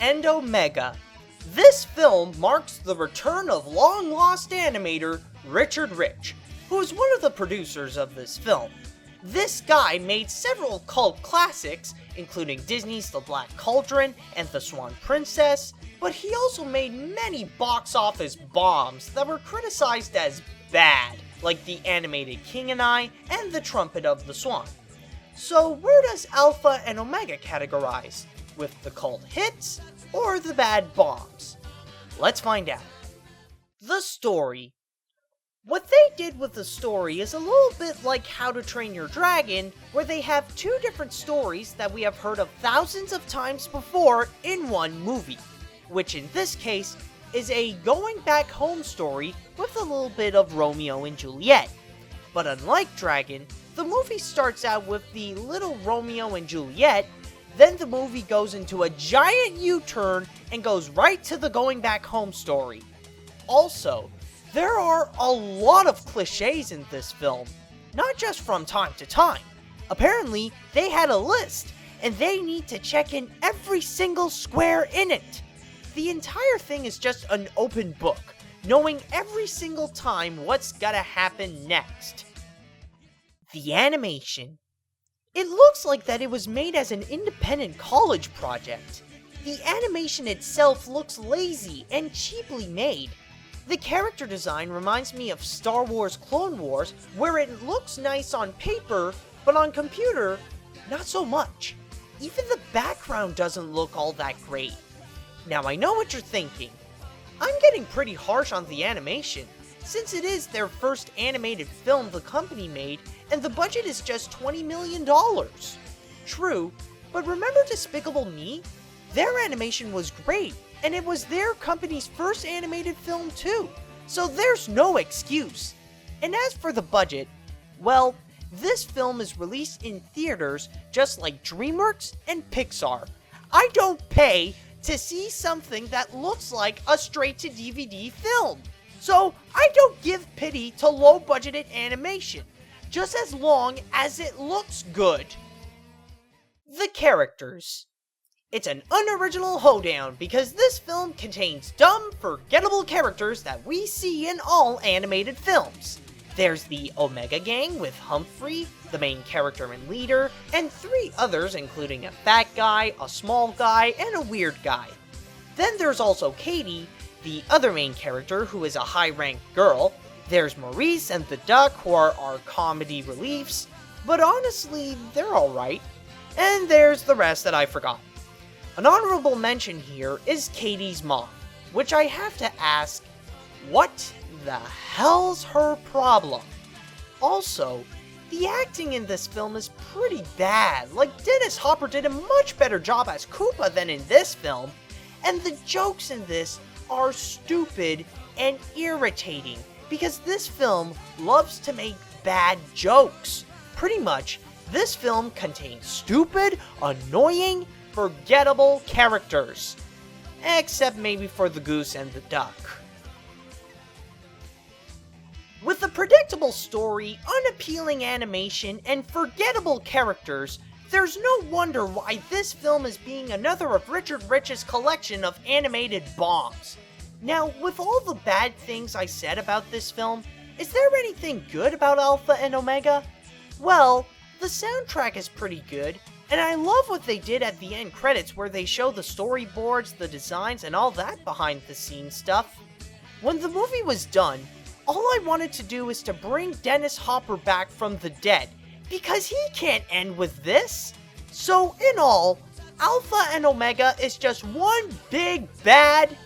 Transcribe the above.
and Omega. This film marks the return of long-lost animator Richard Rich, who is one of the producers of this film. This guy made several cult classics, including Disney's The Black Cauldron and The Swan Princess, but he also made many box office bombs that were criticized as bad, like The Animated King and I and The Trumpet of the Swan. So where does Alpha and Omega categorize? With the cult hits or the bad bombs? Let's find out. The story. What they did with the story is a little bit like How to Train Your Dragon, where they have two different stories that we have heard of thousands of times before in one movie, which in this case is a going back home story with a little bit of Romeo and Juliet. But unlike Dragon, the movie starts out with the little Romeo and Juliet, then the movie goes into a giant U-turn and goes right to the going back home story. Also, there are a lot of cliches in this film, not just from time to time. Apparently, they had a list, and they need to check in every single square in it. The entire thing is just an open book, knowing every single time what's gonna happen next. The animation. It looks like that it was made as an independent college project. The animation itself looks lazy and cheaply made. The character design reminds me of Star Wars Clone Wars, where it looks nice on paper, but on computer, not so much. Even the background doesn't look all that great. Now I know what you're thinking. I'm getting pretty harsh on the animation, since it is their first animated film the company made, and the budget is just $20 million. True, but remember Despicable Me? Their animation was great, and it was their company's first animated film too, so there's no excuse. And as for the budget, well, this film is released in theaters just like DreamWorks and Pixar. I don't pay to see something that looks like a straight-to-DVD film, so I don't give pity to low-budgeted animation, just as long as it looks good. The characters. It's an unoriginal hoedown because this film contains dumb, forgettable characters that we see in all animated films. There's the Omega Gang with Humphrey, the main character and leader, and three others including a fat guy, a small guy, and a weird guy. Then there's also Katie, the other main character who is a high-ranked girl. There's Maurice and the Duck, who are our comedy reliefs, but honestly, they're alright. And there's the rest that I forgot. An honorable mention here is Katie's mom, which I have to ask, what the hell's her problem? Also, the acting in this film is pretty bad. Like, Dennis Hopper did a much better job as Koopa than in this film, and the jokes in this are stupid and irritating, because this film loves to make bad jokes. Pretty much, this film contains stupid, annoying, forgettable characters. Except maybe for the goose and the duck. With a predictable story, unappealing animation, and forgettable characters, there's no wonder why this film is being another of Richard Rich's collection of animated bombs. Now, with all the bad things I said about this film, is there anything good about Alpha and Omega? Well, the soundtrack is pretty good, and I love what they did at the end credits where they show the storyboards, the designs, and all that behind the scenes stuff. When the movie was done, all I wanted to do is to bring Dennis Hopper back from the dead, because he can't end with this. So in all, Alpha and Omega is just one big bad